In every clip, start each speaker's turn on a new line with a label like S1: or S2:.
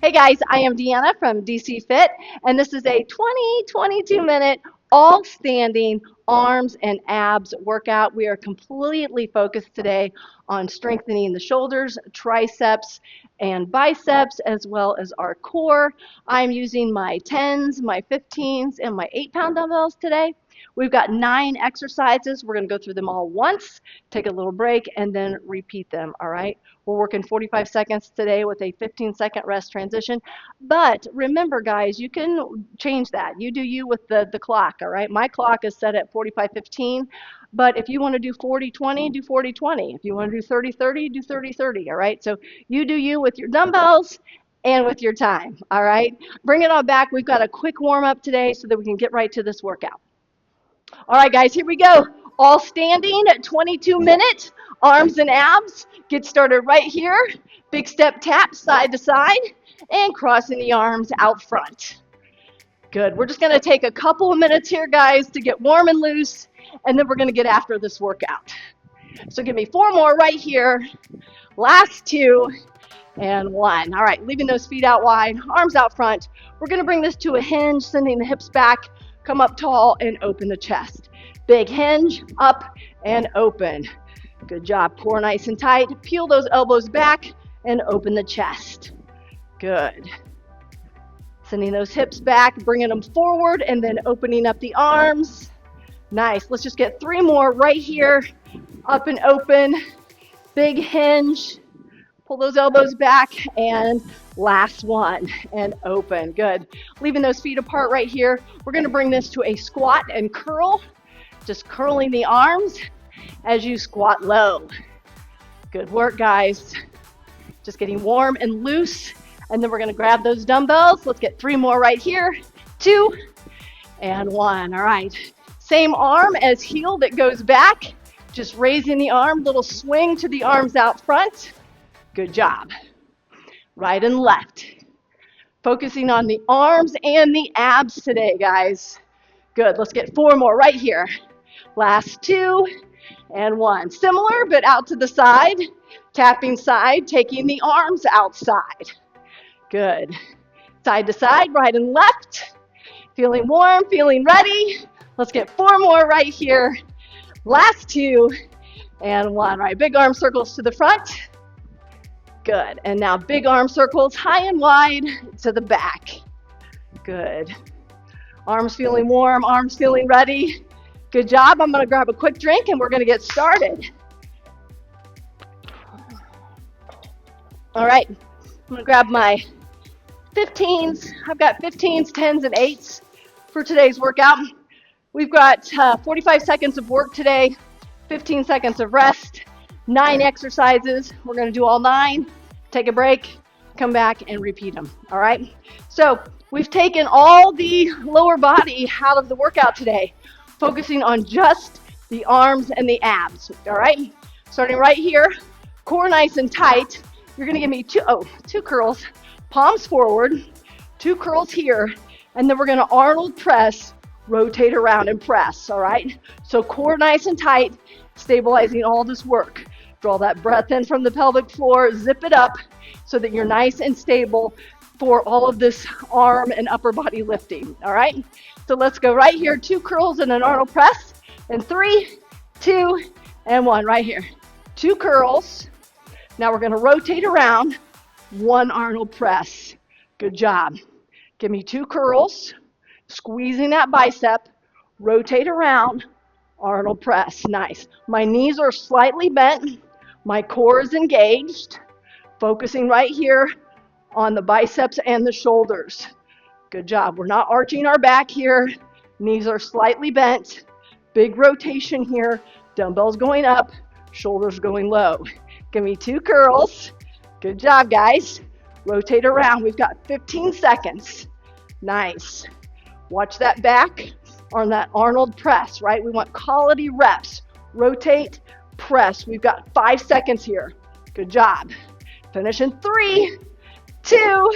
S1: Hey guys, I am Deanna from dcfitt, and this is a 22-minute all standing arms and abs workout. We are completely focused today on strengthening the shoulders, triceps, and biceps, as well as our core. I'm using my 10s, my 15s, and my 8-pound dumbbells today. We've got 9 exercises. We're going to go through them all once, take a little break, and then repeat them, all right? We're working 45 seconds today with a 15-second rest transition. But remember, guys, you can change that. You do you with the clock, all right? My clock is set at 45:15. But if you want to do 40-20, do 40-20. If you want to do 30-30, do 30-30, all right? So you do you with your dumbbells and with your time, all right? Bring it on back. We've got a quick warm-up today so that we can get right to this workout. All right, guys, here we go. All standing at 22-minute arms and abs. Get started right here. Big step tap side to side and crossing the arms out front. Good. We're just going to take a couple of minutes here, guys, to get warm and loose, and then we're going to get after this workout. So give me 4 more right here. Last 2 and 1. All right, leaving those feet out wide, arms out front. We're going to bring this to a hinge, sending the hips back. Come up tall and open the chest. Big hinge, up and open. Good job. Core nice and tight. Peel those elbows back and open the chest. Good. Sending those hips back, bringing them forward, and then opening up the arms. Nice. Let's just get 3 more right here. Up and open. Big hinge. Pull those elbows back, and last one, and open. Good. Leaving those feet apart right here. We're going to bring this to a squat and curl. Just curling the arms as you squat low. Good work, guys. Just getting warm and loose, and then we're going to grab those dumbbells. Let's get 3 more right here. 2 and 1. All right. Same arm as heel that goes back. Just raising the arm, little swing to the arms out front. Good job. Right and left. Focusing on the arms and the abs today, guys. Good. Let's get 4 more right here. Last 2 and 1. Similar, but out to the side. Tapping side, taking the arms outside. Good. Side to side, right and left. Feeling warm, feeling ready. Let's get 4 more right here. Last 2 and 1. Right, big arm circles to the front. Good. And now big arm circles high and wide to the back. Good. Arms feeling warm, arms feeling ready. Good job. I'm going to grab a quick drink and we're going to get started. All right. I'm going to grab my 15s. I've got 15s, 10s, and 8s for today's workout. We've got 45 seconds of work today, 15 seconds of rest. 9 exercises. We're going to do all 9, take a break, come back and repeat them. All right. So we've taken all the lower body out of the workout today, focusing on just the arms and the abs. All right. Starting right here, core nice and tight. You're going to give me 2 curls, palms forward, 2 curls here, and then we're going to Arnold press, rotate around and press. All right. So core nice and tight, stabilizing all this work. Draw that breath in from the pelvic floor, zip it up so that you're nice and stable for all of this arm and upper body lifting, all right? So let's go right here, 2 curls and an Arnold press, and 3, 2, and 1 right here. 2 curls. Now we're gonna rotate around, 1 Arnold press. Good job. Give me 2 curls, squeezing that bicep, rotate around, Arnold press. Nice. My knees are slightly bent. My core is engaged. Focusing right here on the biceps and the shoulders. Good job. We're not arching our back here. Knees are slightly bent. Big rotation here. Dumbbells going up, shoulders going low. Give me 2 curls. Good job, guys. Rotate around. We've got 15 seconds. Nice. Watch that back on that Arnold press, right? We want quality reps. Rotate, press. We've got 5 seconds here. Good job. Finish in 3, 2,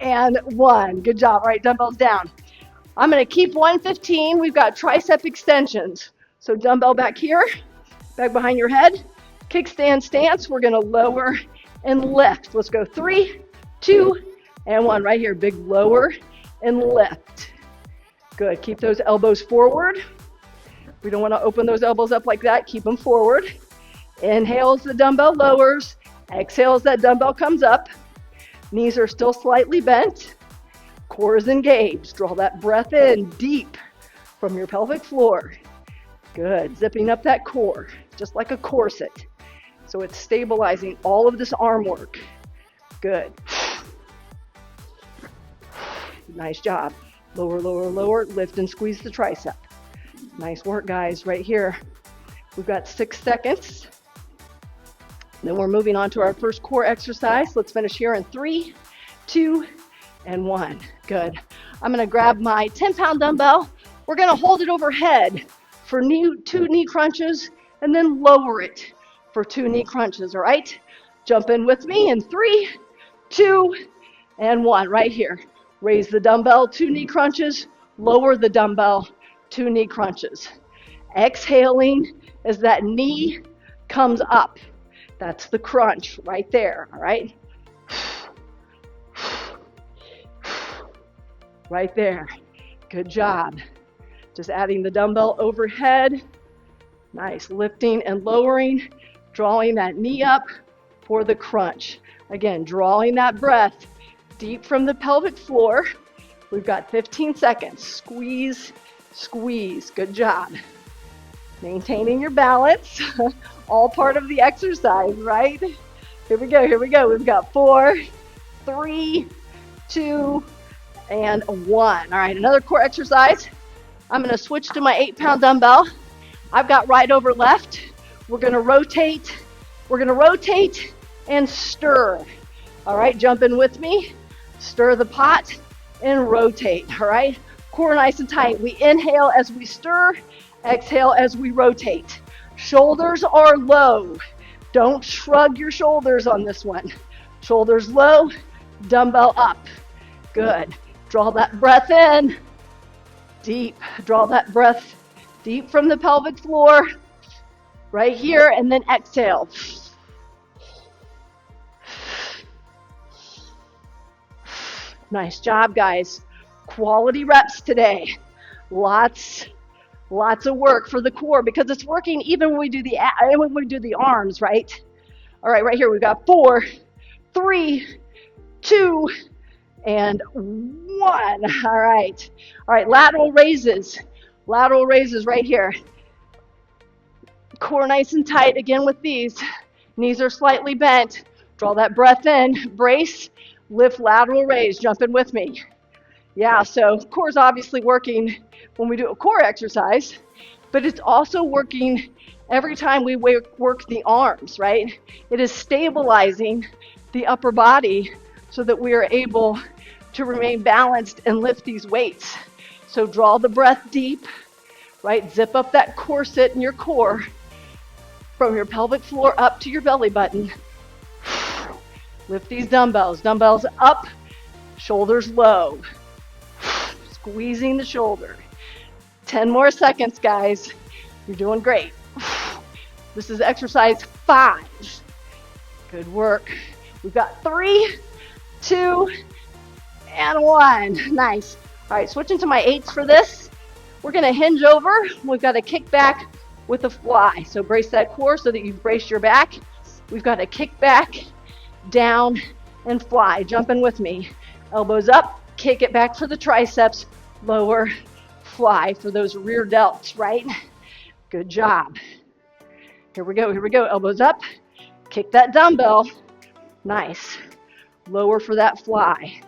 S1: and 1. Good job. All right, dumbbells down. I'm going to keep 115. We've got tricep extensions. So dumbbell back here, back behind your head. Kickstand stance. We're going to lower and lift. Let's go 3, 2, and one. Right here, big lower and lift. Good, keep those elbows forward. We don't want to open those elbows up like that, keep them forward. Inhale as the dumbbell lowers, exhale as that dumbbell comes up. Knees are still slightly bent, core is engaged. Draw that breath in deep from your pelvic floor. Good, zipping up that core, just like a corset. So it's stabilizing all of this arm work. Good. Nice job. Lower, lower, lower, lift and squeeze the tricep. Nice work, guys, right here. We've got 6 seconds. Then we're moving on to our first core exercise. Let's finish here in 3, 2, and 1. Good. I'm gonna grab my 10-pound dumbbell. We're gonna hold it overhead for 2 knee crunches and then lower it for 2 knee crunches, all right? Jump in with me in 3, 2, and 1, right here. Raise the dumbbell, 2 knee crunches, lower the dumbbell, 2 knee crunches. Exhaling as that knee comes up. That's the crunch right there, all right? Right there. Good job. Just adding the dumbbell overhead. Nice, lifting and lowering, drawing that knee up for the crunch. Again, drawing that breath deep from the pelvic floor. We've got 15 seconds. Squeeze, squeeze. Good job. Maintaining your balance. All part of the exercise, right? Here we go, here we go. We've got 4, 3, 2, and 1. All right, another core exercise. I'm gonna switch to my 8-pound dumbbell. I've got right over left. We're gonna rotate and stir. All right, jump in with me. Stir the pot and rotate, all right? Core nice and tight. We inhale as we stir, exhale as we rotate. Shoulders are low. Don't shrug your shoulders on this one. Shoulders low, dumbbell up. Good. Draw that breath in. Deep. Draw that breath deep from the pelvic floor. Right here, and then exhale. Nice job, guys. Quality reps today. Lots of work for the core because it's working even when we do the arms, right? All right, right here we've got 4, 3, 2, and 1. All right, lateral raises right here. Core nice and tight again with these. Knees are slightly bent. Draw that breath in, brace, lift, lateral raise. Jump in with me. Yeah, so core is obviously working when we do a core exercise, but it's also working every time we work the arms, right? It is stabilizing the upper body so that we are able to remain balanced and lift these weights. So draw the breath deep, right? Zip up that corset in your core from your pelvic floor up to your belly button. Lift these dumbbells. Dumbbells up, shoulders low. Squeezing the shoulder. 10 more seconds, guys. You're doing great. This is exercise 5. Good work. We've got 3, 2, and 1. Nice. All right, switching to my 8s for this. We're gonna hinge over. We've got to kick back with a fly. So brace that core so that you brace your back. We've got to kick back, down, and fly. Jump in with me. Elbows up, kick it back for the triceps, lower, fly for those rear delts, right? Good job. Here we go, elbows up, kick that dumbbell, nice. Lower for that fly.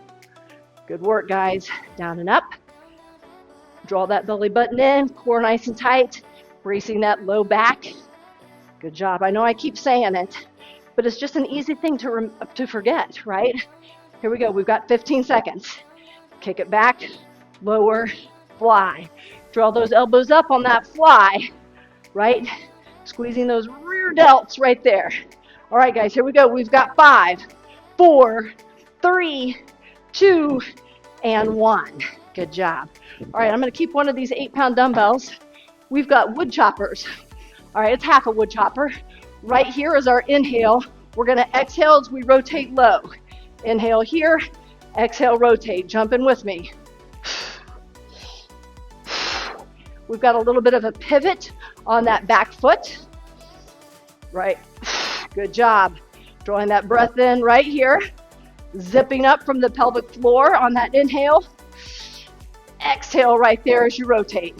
S1: Good work, guys. Down and up. Draw that belly button in, core nice and tight, bracing that low back. Good job. I know I keep saying it, but it's just an easy thing to forget, right? Here we go. We've got 15 seconds. Kick it back, lower, fly. Draw those elbows up on that fly, right? Squeezing those rear delts right there. All right, guys, here we go. We've got 5, 4, 3, 2, and 1. Good job. All right, I'm going to keep one of these 8-pound dumbbells. We've got wood choppers. All right, it's half a wood chopper. Right here is our inhale. We're going to exhale as we rotate low. Inhale here, Exhale, rotate. Jump in with me. We've got a little bit of a pivot on that back foot. Right. Good job. Drawing that breath in right here. Zipping up from the pelvic floor on that inhale. Exhale right there as you rotate.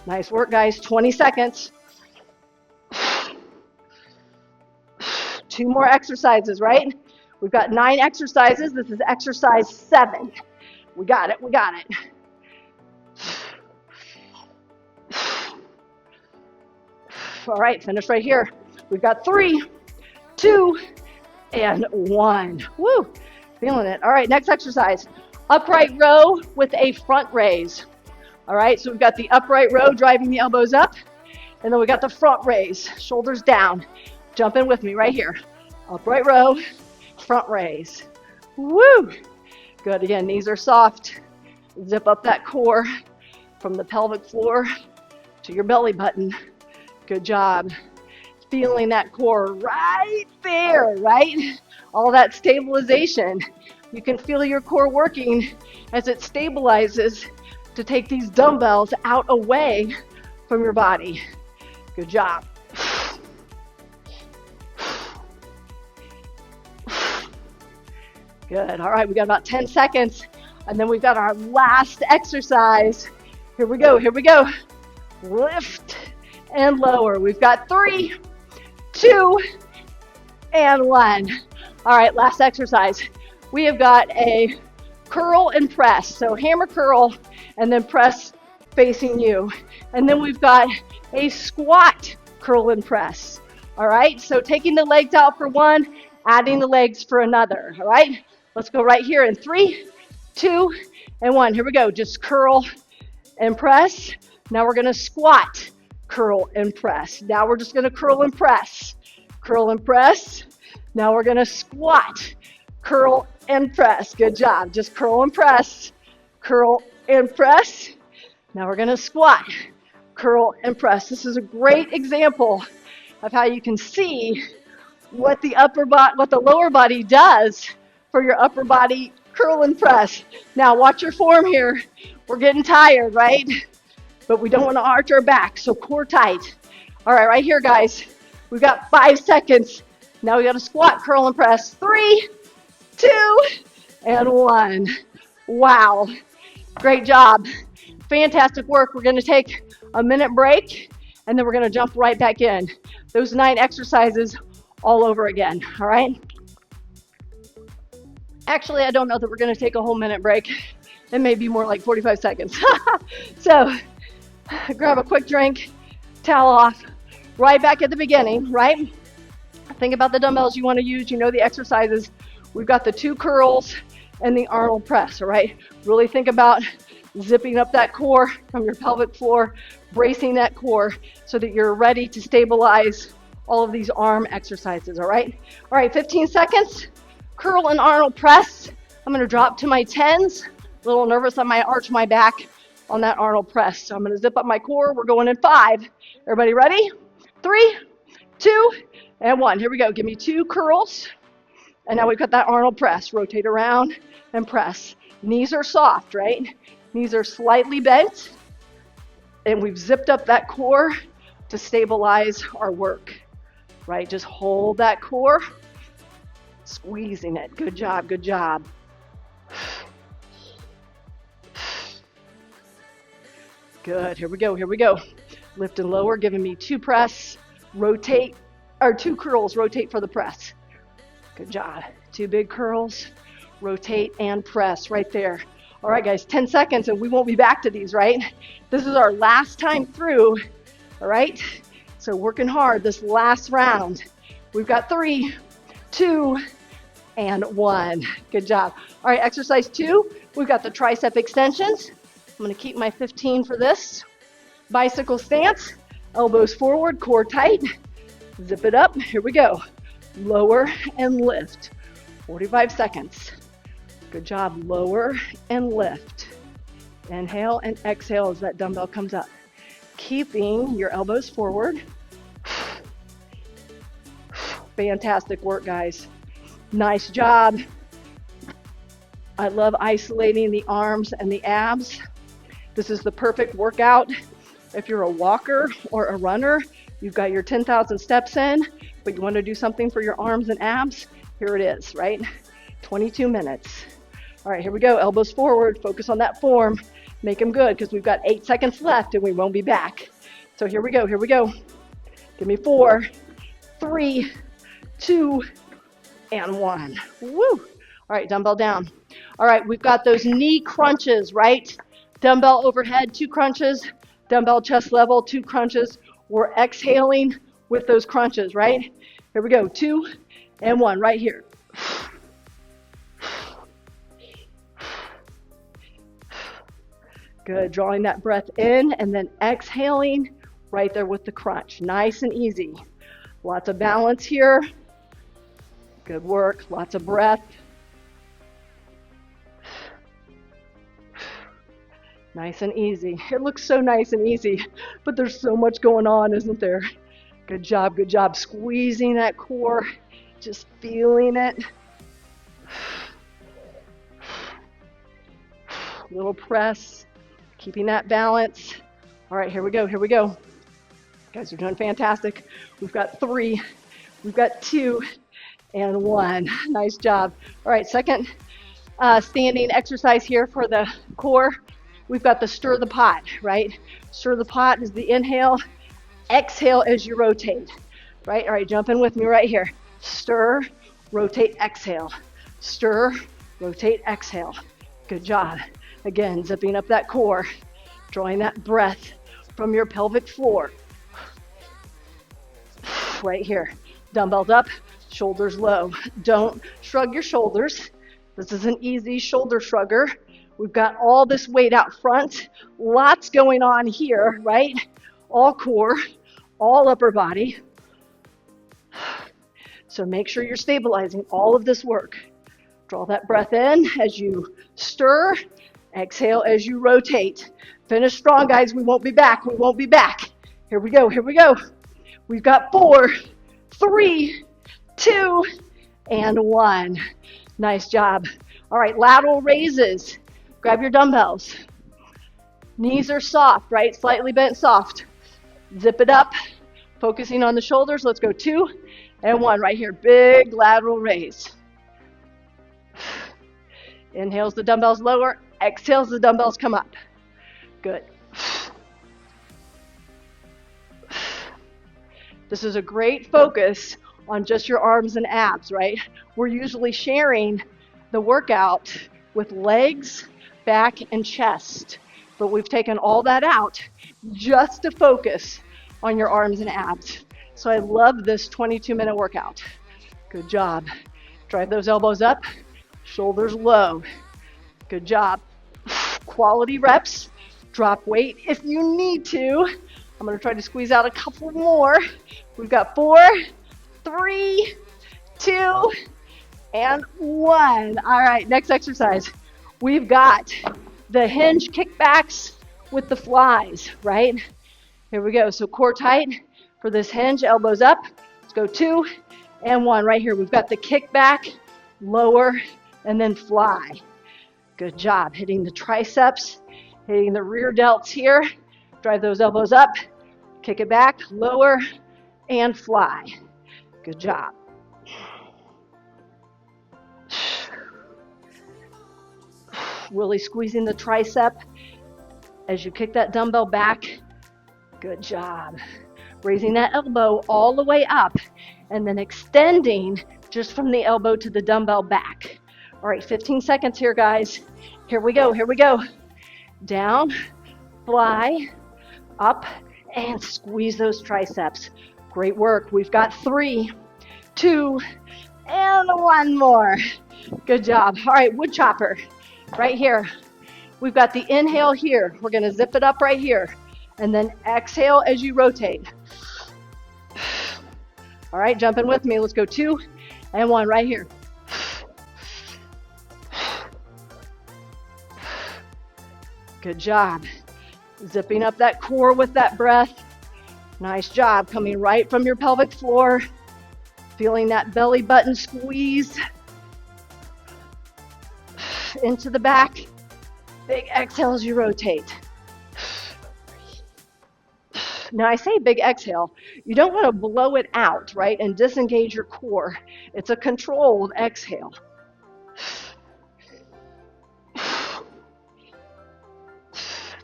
S1: Nice work, guys. 20 seconds. 2 more exercises, right? We've got 9 exercises. This is exercise 7. We got it. We got it. All right, finish right here. We've got 3, 2, and 1. Woo, feeling it. All right, next exercise. Upright row with a front raise. All right, so we've got the upright row driving the elbows up, and then we got the front raise, shoulders down. Jump in with me right here. Upright row, front raise. Woo! Good. Again, knees are soft. Zip up that core from the pelvic floor to your belly button. Good job. Feeling that core right there, right? All that stabilization. You can feel your core working as it stabilizes to take these dumbbells out away from your body. Good job. Good. All right, we got about 10 seconds, and then we've got our last exercise. Here we go. Here we go. Lift and lower. We've got 3, 2, and 1. All right, last exercise. We have got a curl and press. So hammer curl and then press facing you. And then we've got a squat curl and press. All right, so taking the legs out for one, adding the legs for another. All right, let's go right here in 3, 2, and 1. Here we go. Just curl and press. Now we're going to squat, curl and press. Now we're just going to curl and press. Curl and press. Now we're going to squat, curl and press. Good job. Just curl and press. Curl and press. Now we're going to squat, curl and press. This is a great example of how you can see what the lower body does for your upper body curl and press. Now watch your form here. We're getting tired, right? But we don't want to arch our back, so core tight. All right, right here, guys. We've got 5 seconds. Now we got to squat, curl, and press. 3, 2, and 1. Wow. Great job. Fantastic work. We're going to take a minute break, and then we're going to jump right back in. Those 9 exercises all over again, all right? Actually, I don't know that we're going to take a whole minute break. It may be more like 45 seconds. So grab a quick drink, towel off, right back at the beginning, right? Think about the dumbbells you want to use. You know the exercises. We've got the 2 curls and the Arnold press, all right? Really think about zipping up that core from your pelvic floor, bracing that core so that you're ready to stabilize all of these arm exercises, all right? All right, 15 seconds. Curl and Arnold press. I'm going to drop to my 10s. A little nervous, I might arch my back on that Arnold press. So I'm going to zip up my core. We're going in 5. Everybody ready? 3, 2, and 1. Here we go. Give me 2 curls. And now we've got that Arnold press. Rotate around and press. Knees are soft, right? Knees are slightly bent. And we've zipped up that core to stabilize our work, right? Just hold that core. Squeezing it. Good job, good job. Good, here we go, here we go. Lift and lower, giving me 2 press, rotate, or 2 curls, rotate for the press. Good job. 2 big curls, rotate and press right there. All right, guys, 10 seconds and we won't be back to these, right? This is our last time through, all right? So working hard this last round. We've got 3, 2, and 1. Good job. All right, exercise 2, we've got the tricep extensions. I'm going to keep my 15 for this. Bicycle stance, elbows forward, core tight. Zip it up. Here we go. Lower and lift. 45 seconds. Good job. Lower and lift. Inhale and exhale as that dumbbell comes up. Keeping your elbows forward. fantastic work, guys. Nice job. I love isolating the arms and the abs. This is the perfect workout. If you're a walker or a runner, you've got your 10,000 steps in, but you want to do something for your arms and abs, here it is, right? 22 minutes. All right, here we go. Elbows forward. Focus on that form. Make them good because we've got 8 seconds left and we won't be back. So here we go. Here we go. Give me 4, 3, 2, and 1. Woo! All right, dumbbell down. All right, we've got those knee crunches, right? Dumbbell overhead, 2 crunches. Dumbbell chest level, 2 crunches. We're exhaling with those crunches, right? Here we go. 2 and 1 right here. Good. Drawing that breath in and then exhaling right there with the crunch. Nice and easy. Lots of balance here. Good work. Lots of breath. Nice and easy. It looks so nice and easy, but there's so much going on, isn't there? Good job. Good job. Squeezing that core. Just feeling it. Little press. Keeping that balance. All right, here we go. Here we go. You guys are doing fantastic. We've got 3. We've got 2 and 1. Nice job. All right, second standing exercise here for the core. We've got the stir the pot, right? Stir the pot is the inhale. Exhale as you rotate, right? All right, jump in with me right here. Stir, rotate, exhale. Stir, rotate, exhale. Good job. Again, zipping up that core, drawing that breath from your pelvic floor. Right here. Dumbbells up, shoulders low. Don't shrug your shoulders. This is an easy shoulder shrugger. We've got all this weight out front. Lots going on here, right? All core, all upper body. So make sure you're stabilizing all of this work. Draw that breath in as you stir. Exhale as you rotate. Finish strong, guys. We won't be back. We won't be back. Here we go. Here we go. We've got 4, 3, 2, and 1. Nice job. All right, lateral raises. Grab your dumbbells. Knees are soft, right? Slightly bent soft. Zip it up. Focusing on the shoulders. Let's go 2 and 1 right here. Big lateral raise. Inhales the dumbbells lower. Exhales the dumbbells come up. Good. This is a great focus on just your arms and abs, right? We're usually sharing the workout with legs, back, and chest, but we've taken all that out just to focus on your arms and abs. So I love this 22-minute workout. Good job. Drive those elbows up, shoulders low. Good job. Quality reps. Drop weight if you need to. I'm going to try to squeeze out a couple more. We've got 4, 3, 2, and 1. All right, next exercise. We've got the hinge kickbacks with the flies, right? Here we go. So core tight for this hinge, elbows up. Let's go 2 and 1 right here. We've got the kickback, lower, and then fly. Good job. Hitting the triceps, hitting the rear delts here. Drive those elbows up, kick it back, lower, and fly. Good job. Really squeezing the tricep as you kick that dumbbell back. Good job. Raising that elbow all the way up and then extending just from the elbow to the dumbbell back. All right, 15 seconds here, guys. Here we go, here we go. Down, fly, up, and squeeze those triceps. Great work. We've got 3, 2, and 1 more. Good job. All right, wood chopper right here. We've got the inhale here. We're going to zip it up right here. And then exhale as you rotate. All right, jump in with me. Let's go 2 and 1 right here. Good job. Zipping up that core with that breath. Nice job. Coming right from your pelvic floor. Feeling that belly button squeeze into the back. Big exhale as you rotate. Now I say big exhale. You don't want to blow it out, right, and disengage your core. It's a controlled exhale.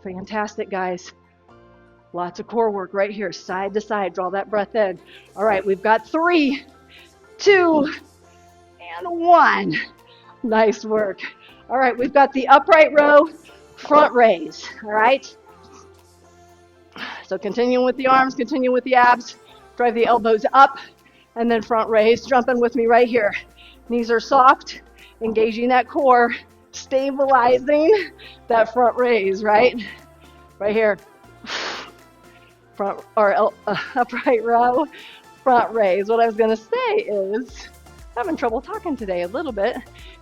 S1: Fantastic, guys. Lots of core work right here, side to side. Draw that breath in. All right, we've got 3, 2, and 1. Nice work. All right, we've got the upright row, front raise. All right. So continuing with the arms, continuing with the abs. Drive the elbows up, and then front raise. Jumping with me right here. Knees are soft, engaging that core, stabilizing that front raise, right? Right here. Front or upright row, front raise. What I was going to say is, having trouble talking today a little bit.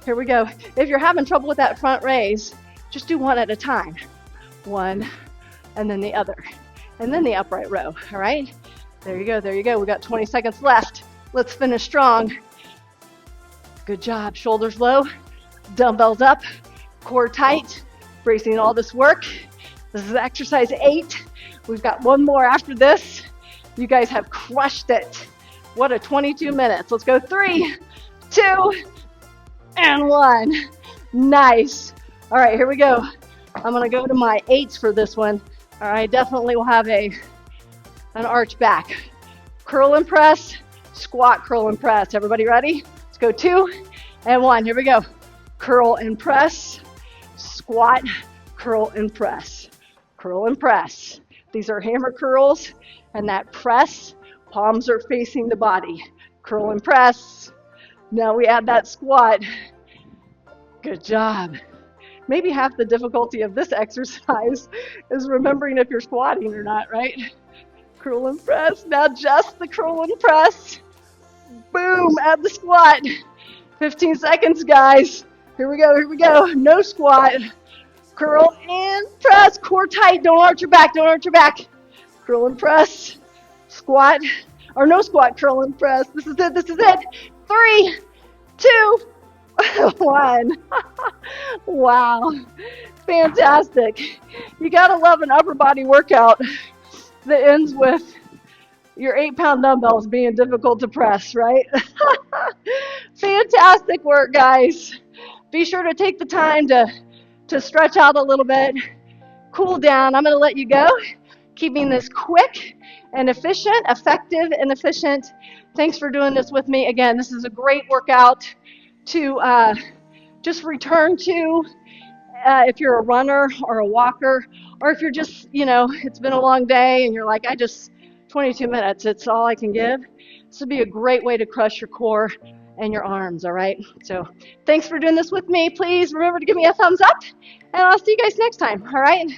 S1: Here we go. If you're having trouble with that front raise, just do one at a time. One, and then the other, and then the upright row. All right. There you go. There you go. We got 20 seconds left. Let's finish strong. Good job. Shoulders low, dumbbells up, core tight, bracing all this work. This is exercise 8. We've got one more after this. You guys have crushed it. What a 22 minutes. Let's go 3, 2, and 1. Nice. All right, here we go. I'm going to go to my 8s for this one. All right, definitely will have an arch back. Curl and press, squat, curl and press. Everybody ready? Let's go 2 and 1. Here we go. Curl and press, squat, curl and press. Curl and press. These are hammer curls, and that press, palms are facing the body. Curl and press. Now we add that squat. Good job. Maybe half the difficulty of this exercise is remembering if you're squatting or not, right? Curl and press. Now just the curl and press. Boom, add the squat. 15 seconds, guys. Here we go, here we go. No squat. Curl and press. Core tight. Don't arch your back. Don't arch your back. Curl and press. Squat. Or no squat. Curl and press. This is it. This is it. 3, 2, 1. Wow. Fantastic. You got to love an upper body workout that ends with your 8-pound dumbbells being difficult to press, right? Fantastic work, guys. Be sure to take the time to stretch out a little bit, cool down. I'm going to let you go, keeping this quick and efficient, effective and efficient. Thanks for doing this with me. Again, this is a great workout to just return to if you're a runner or a walker, or if you're just, it's been a long day and you're like, 22 minutes, it's all I can give. This would be a great way to crush your core and your arms, all right? So thanks for doing this with me. Please remember to give me a thumbs up, and I'll see you guys next time, all right?